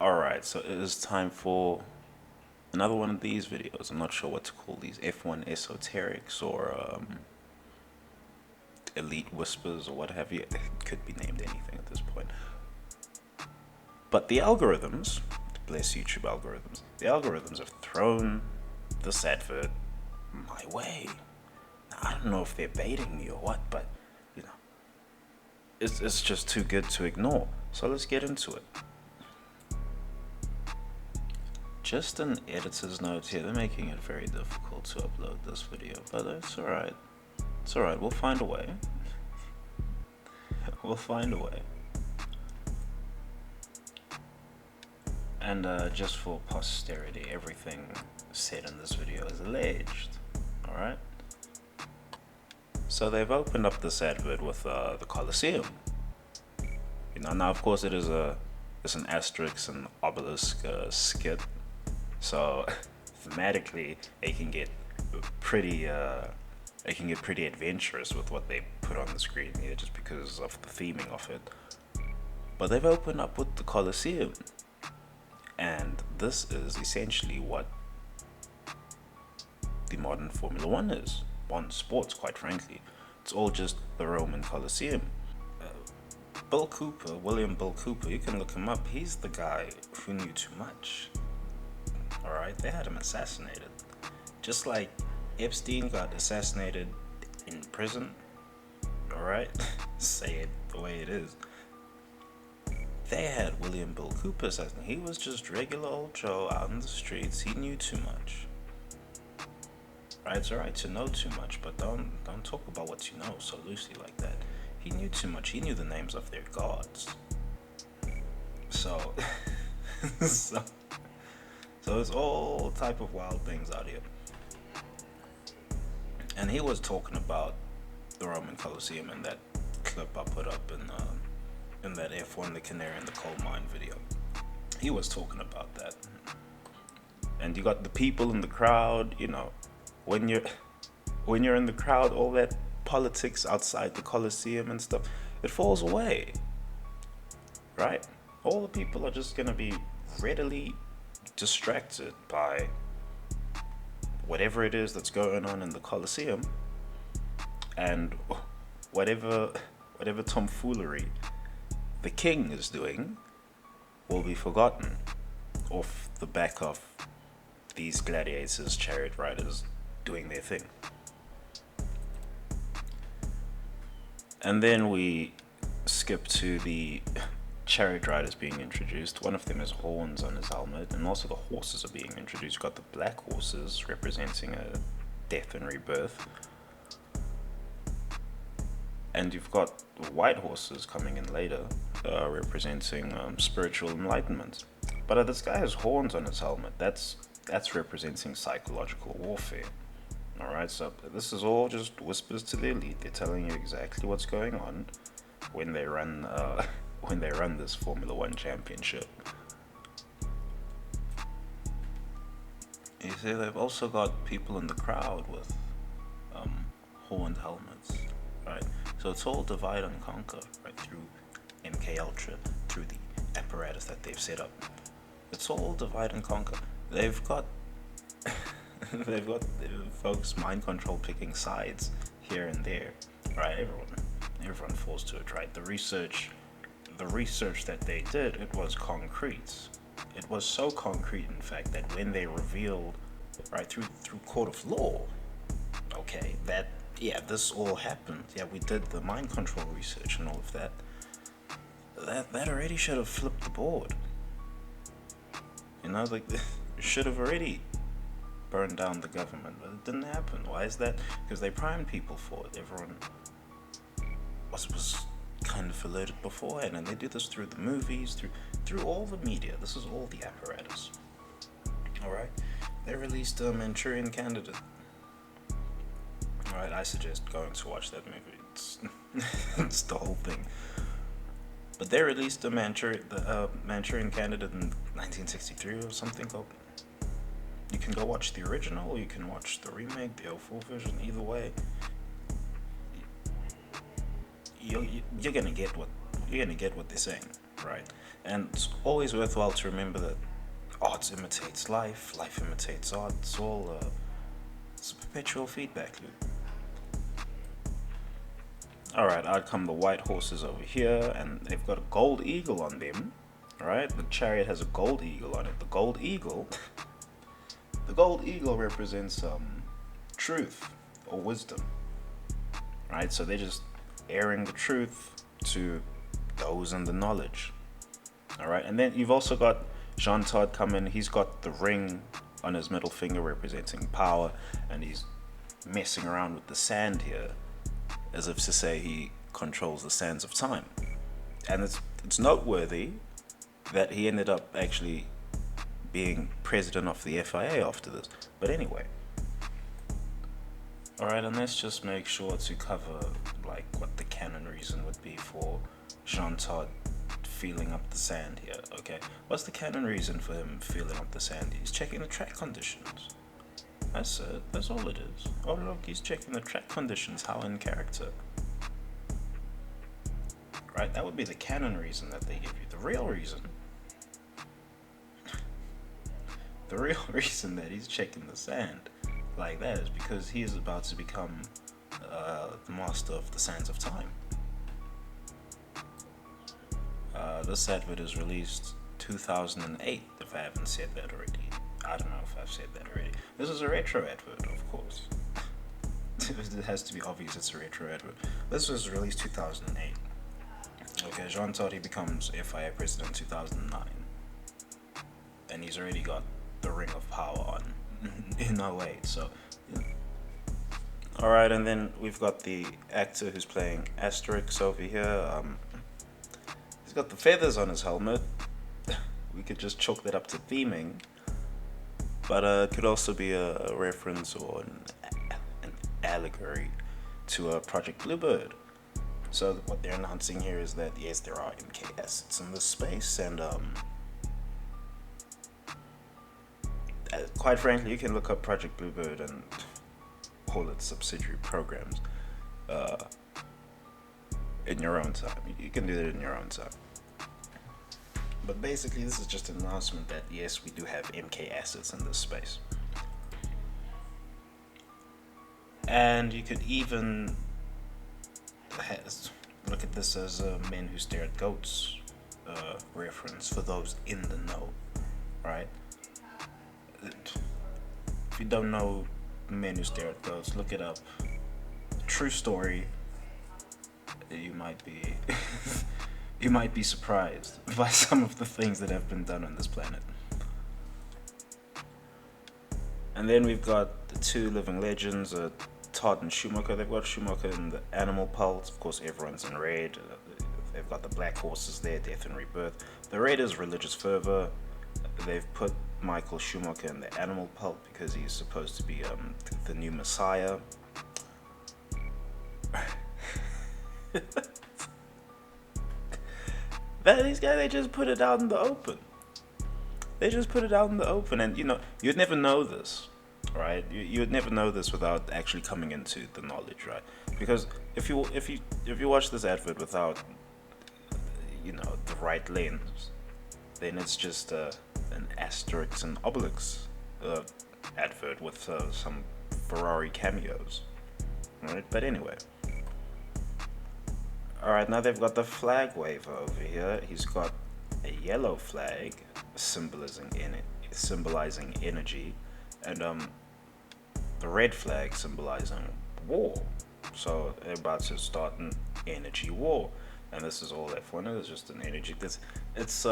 Alright, so it is time for another one of these videos. I'm not sure what to call these, F1 Esoterics or Elite Whispers or what have you. It could be named anything at this point. But the algorithms, bless YouTube algorithms, the algorithms have thrown this advert my way. Now, I don't know if they're baiting me or what, but you know, it's just too good to ignore. So let's get into it. Just an editor's note here, they're making it very difficult to upload this video, but it's alright. It's alright, we'll find a way. We'll find a way. And just for posterity, everything said in this video is alleged. Alright? So they've opened up this advert with the Colosseum. Now of course it's an asterisk and obelisk skit. So thematically, they can get pretty adventurous with what they put on the screen here, just because of the theming of it. But they've opened up with the Colosseum, and this is essentially what the modern Formula One is. Modern sports, quite frankly, it's all just the Roman Colosseum. William Bill Cooper, you can look him up. He's the guy who knew too much. Alright, they had him assassinated. Just like Epstein got assassinated in prison. Alright, say it the way it is. They had William Bill Cooper assassinated. He was just regular old Joe out in the streets. He knew too much. Right, it's alright to know too much, but don't talk about what you know so loosely like that. He knew too much. He knew the names of their gods. So So it's all type of wild things out here. And he was talking about the Roman Colosseum in that clip I put up in that F1 the Canary in the Coal Mine video. He was talking about that. And you got the people in the crowd, when you're in the crowd, all that politics outside the Colosseum and stuff, it falls away. Right? All the people are just gonna be readily distracted by whatever it is that's going on in the Colosseum, and whatever tomfoolery the king is doing will be forgotten off the back of these gladiators, chariot riders doing their thing. And then we skip to the chariot riders being introduced. One of them has horns on his helmet, and also the horses are being introduced. You've got the black horses representing a death and rebirth, and you've got the white horses coming in later, representing spiritual enlightenment. But this guy has horns on his helmet. That's representing psychological warfare. Alright, so this is all just whispers to the elite. They're telling you exactly what's going on when they run this Formula One championship. You see, they've also got people in the crowd with horned helmets, right? So it's all divide and conquer, right? Through MK Ultra, through the apparatus that they've set up. It's all divide and conquer. They've got folks mind control picking sides here and there, right? Everyone falls to it, right? The research that they did, it was concrete. It was so concrete, in fact, that when they revealed, right, through court of law, okay, that this all happened. Yeah, we did the mind control research and all of that. That already should have flipped the board. Like should have already burned down the government, but it didn't happen. Why is that? Because they primed people for it. Everyone was kind of alerted beforehand, and they do this through the movies, through all the media. This is all the apparatus. Alright? They released a Manchurian Candidate. Alright, I suggest going to watch that movie. It's the whole thing. But they released the Manchurian Candidate in 1963 or something. You can go watch the original, or you can watch the remake, the full version. Either way, you're gonna get what they're saying. right? And it's always worthwhile to remember that art imitates life, life imitates art. It's a perpetual feedback loop. Alright, out come the white horses over here, and they've got a gold eagle on them. Alright, the chariot has a gold eagle on it. The gold eagle represents truth or wisdom. Right? So they're just airing the truth to those in the knowledge. Alright, and then you've also got Jean Todt come in. He's got the ring on his middle finger representing power, and he's messing around with the sand here as if to say he controls the sands of time. And it's noteworthy that he ended up actually being president of the FIA after this. But anyway. Alright, and let's just make sure to cover like what the canon reason would be for Jean Todt feeling up the sand here. Okay, what's the canon reason for him feeling up the sand? He's checking the track conditions. That's it. That's all it is. Oh look, he's checking the track conditions. How in character? Right, that would be the canon reason that they give you. The real reason that he's checking the sand like that is because he is about to become the master of the sands of time. This advert is released 2008, if I haven't said that already. I don't know if I've said that already. This is a retro advert, of course. It has to be obvious it's a retro advert. This was released 2008. Okay, Jean Todt, he becomes FIA president in 2009. And he's already got the Ring of Power on in 08, so... Yeah. Alright, and then we've got the actor who's playing Asterix over here. He's got the feathers on his helmet. We could just chalk that up to theming. But it could also be a reference or an allegory to Project Bluebird. So what they're announcing here is that yes, there are MK assets in this space, and quite frankly, you can look up Project Bluebird and all its subsidiary programs in your own time. You can do that in your own time. But basically, this is just an announcement that yes, we do have MK assets in this space. And you could even look at this as a Men Who Stare at Goats reference for those in the know, right? If you don't know Men Who Stare at Goats, look it up. True story. You might be you might be surprised by some of the things that have been done on this planet. And then we've got the two living legends, Todd and Schumacher. They've got Schumacher in the animal pulse. Of course, everyone's in red. They've got the black horses there, death and rebirth. The red is religious fervor. They've put Michael Schumacher in the animal pulp because he's supposed to be the new Messiah. These guys, they just put it out in the open. They just put it out in the open, and you'd never know this, right? You'd never know this without actually coming into the knowledge, right? Because if you watch this advert without the right lens, then it's just an Asterix and Obelix advert with some Ferrari cameos, right? But anyway. Alright, now they've got the flag waver over here. He's got a yellow flag symbolizing energy, and the red flag symbolizing war. So they're about to start an energy war, and this is all F1 is, just an energy. It's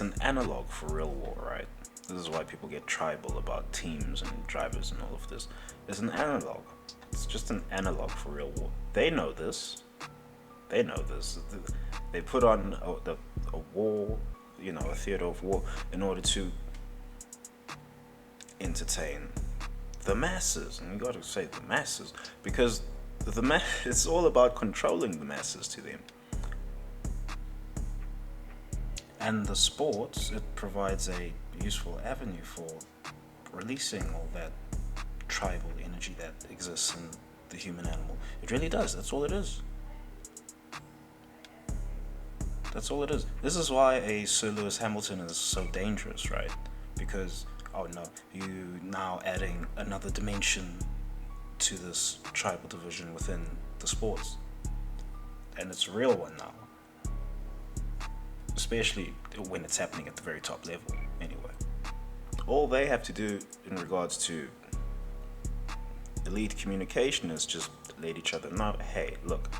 an analog for real war, right? This is why people get tribal about teams and drivers and all of this. It's an analog. It's just an analog for real war. They know this. They put on a war, a theater of war, in order to entertain the masses. And you got to say the masses, because it's all about controlling the masses to them. And the sports, it provides a useful avenue for releasing all that tribal energy that exists in the human animal. It really does. That's all it is. That's all it is. This is why a Sir Lewis Hamilton is so dangerous, right? Because, oh no, you now adding another dimension to this tribal division within the sports. And it's a real one now. Especially when it's happening at the very top level, anyway. All they have to do in regards to elite communication is just let each other know, hey, look,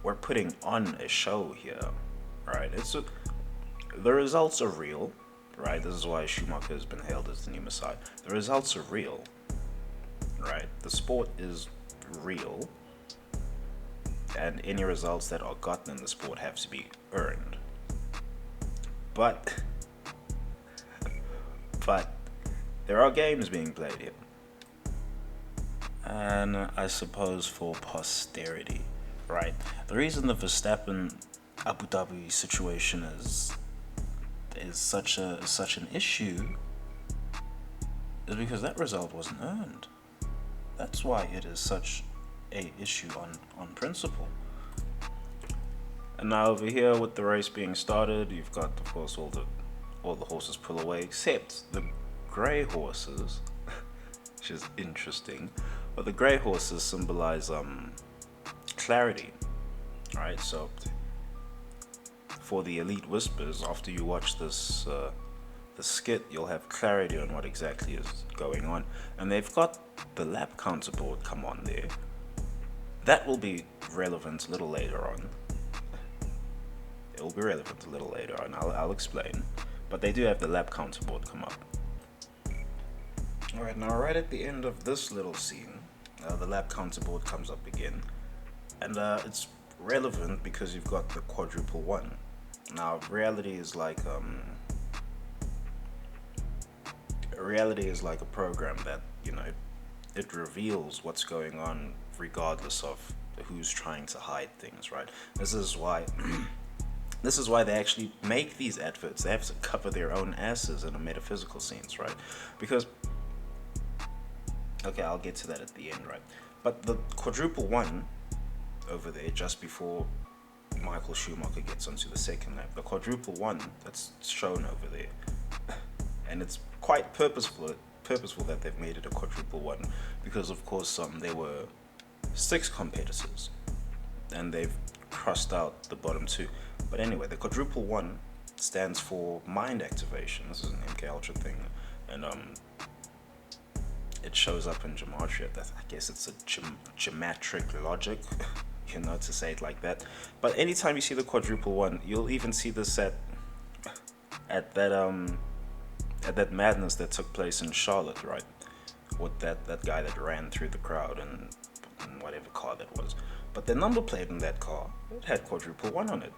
we're putting on a show here, right? The results are real, right? This is why Schumacher has been hailed as the new Messiah. The results are real, right? The sport is real, and any results that are gotten in the sport have to be earned. But there are games being played here, and I suppose for posterity, right? The reason the Verstappen Abu Dhabi situation is such an issue is because that result wasn't earned. That's why it is such a issue on principle. And now over here with the race being started, you've got of course all the horses pull away except the grey horses, which is interesting. But the grey horses symbolize clarity, right? So for the elite whispers, after you watch this the skit, you'll have clarity on what exactly is going on. And they've got the lap counter board come on there. That will be relevant a little later on. It will be relevant a little later on. I'll explain. But they do have the lap counter board come up. Alright, now right at the end of this little scene, the lap counter board comes up again. And it's relevant because you've got the quadruple one. Now, reality is like a program that, it reveals what's going on regardless of who's trying to hide things, right? This is why they actually make these adverts. They have to cover their own asses in a metaphysical sense, right? Because, okay, I'll get to that at the end, right? But the quadruple one over there, just before Michael Schumacher gets onto the second lap, the quadruple one that's shown over there, and it's quite purposeful that they've made it a quadruple one, because of course there were 6 competitors, and they've crossed out the bottom 2. But anyway, the quadruple one stands for mind activation. This is an MK Ultra thing, and it shows up in gematria. I guess it's a geometric logic, to say it like that. But anytime you see the quadruple one, you'll even see this at that madness that took place in Charlotte, right? With that guy that ran through the crowd and whatever car that was. But the number plate in that car, it had quadruple one on it.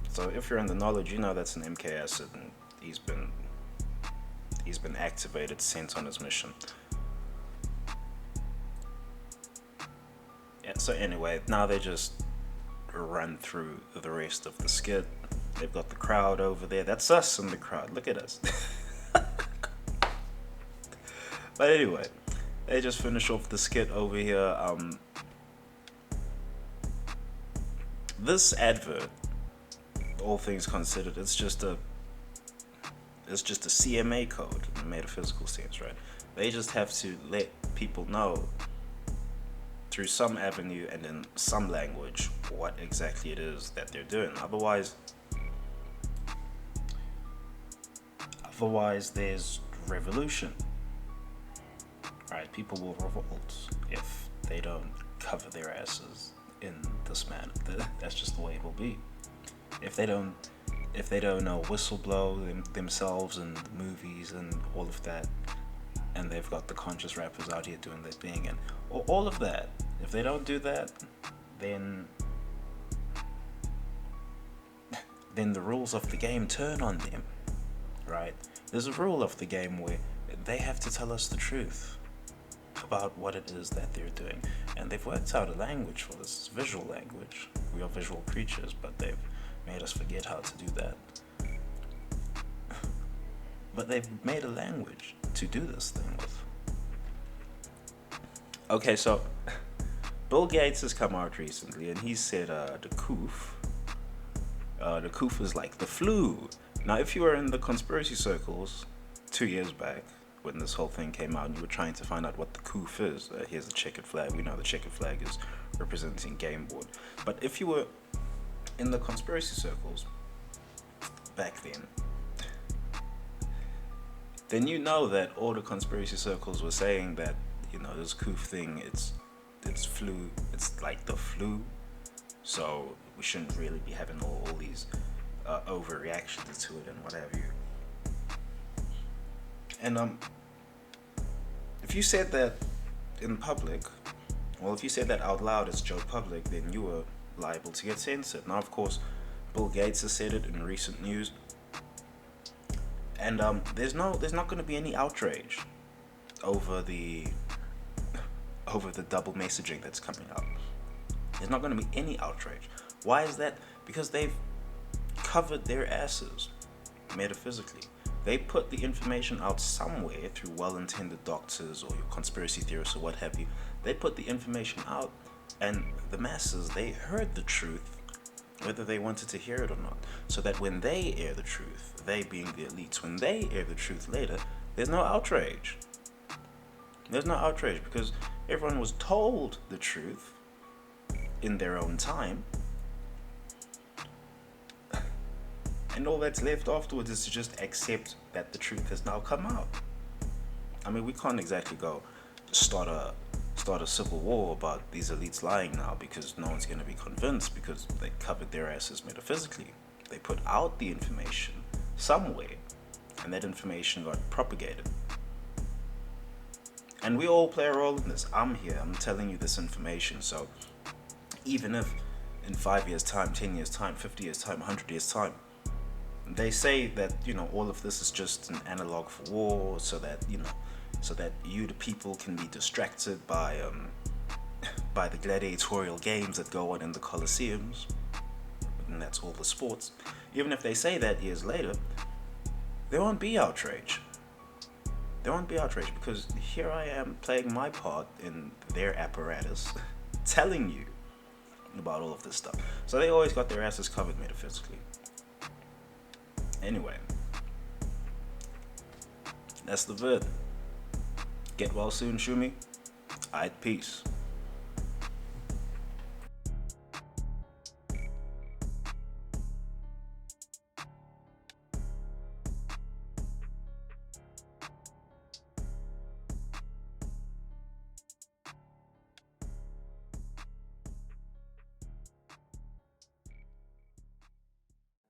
So if you're in the knowledge, that's an MK acid, and he's been activated, sent on his mission. Yeah, so anyway, now they just run through the rest of the skit. They've got the crowd over there. That's us in the crowd. Look at us. But anyway, they just finish off the skit over here. This advert, all things considered, it's just a CMA code in a metaphysical sense, right? They just have to let people know through some avenue and in some language what exactly it is that they're doing. Otherwise there's revolution, right? People will revolt if they don't cover their asses in this manner. That's just the way it will be. If they don't whistleblow themselves in the movies and all of that, and they've got the conscious rappers out here doing their thing and all of that, if they don't do that, then the rules of the game turn on them, right? There's a rule of the game where they have to tell us the truth about what it is that they're doing, and they've worked out a language for this, visual language. We are visual creatures, but they've made us forget how to do that. But they've made a language to do this thing with. Okay, so Bill Gates has come out recently, and he said the coof The coof is like the flu. Now, if you were in the conspiracy circles 2 years back when this whole thing came out and you were trying to find out what the coof is, here's the checkered flag. We know the checkered flag is representing game board. But if you were in the conspiracy circles back then you know that all the conspiracy circles were saying that, this coof thing, it's flu, it's like the flu, so we shouldn't really be having all these overreactions to it and what have you. And if you said that in public, well, if you said that out loud as Joe Public, then you were liable to get censored. Now, of course, Bill Gates has said it in recent news, and there's not going to be any outrage over the double messaging that's coming out. There's not going to be any outrage. Why is that? Because they've covered their asses metaphysically. They put the information out somewhere through well-intended doctors or your conspiracy theorists or what have you. They put the information out, and the masses, they heard the truth, whether they wanted to hear it or not. So that when they air the truth, they being the elites, when they air the truth later, there's no outrage. There's no outrage because everyone was told the truth in their own time. And all that's left afterwards is to just accept that the truth has now come out. I mean, we can't exactly go start a civil war about these elites lying now because no one's going to be convinced because they covered their asses metaphysically. They put out the information somewhere, and that information got propagated. And we all play a role in this. I'm here, I'm telling you this information. So even if in 5 years' time, 10 years' time, 50 years' time, 100 years' time, they say that, all of this is just an analog for war, so that you, the people, can be distracted by the gladiatorial games that go on in the Colosseums, and that's all the sports. Even if they say that years later, there won't be outrage. There won't be outrage because here I am playing my part in their apparatus, telling you about all of this stuff. So they always got their asses covered metaphysically. Anyway, that's the vid. Get well soon, Shumi. Aight, peace.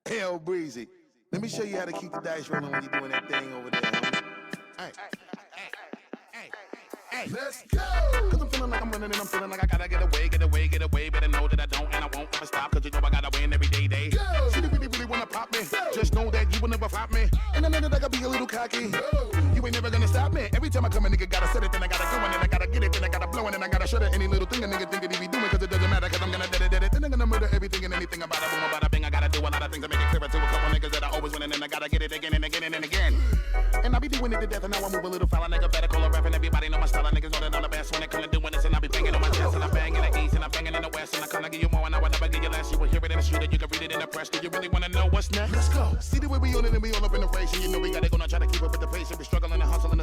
Hell breezy. Let me show you how to keep the dice rolling when you're doing that thing over there. Hey. Let's go! Cause I'm feeling like I'm running and I'm feeling like I gotta get away. Better know that I don't and I won't ever stop. Cause you know I gotta win every day. Go! See, they really wanna pop me. Go! Just know that you will never flop me. And I know that I gotta be a little cocky. Go! You ain't never gonna stop me. Every time I come a nigga gotta set it, then I gotta go and then I gotta get it, then I gotta blow and then I gotta shut it. Any little thing a nigga think that he be doing, cause it doesn't matter, cause I'm gonna dead it. Then I'm gonna murder everything and anything about it. Boom, about a bing. I gotta do a lot of things to make it clearer to a couple niggas that I always win and then I gotta get it again and again and again. And I be doing it to death and now I move a little foul. Nigga better call a rap and everybody know my style. Niggas know that I'm the best when it comes to doing this and I be banging on my chest and I bang in the east and I banging in the west and I come to give you more and I will never give you less. You will hear it in the street and you can read it in the press. Do you really wanna know what's next? Let's go. See the way we on it and we all up in the race and you know we gotta go and try to keep up with the pace and we struggling and hustling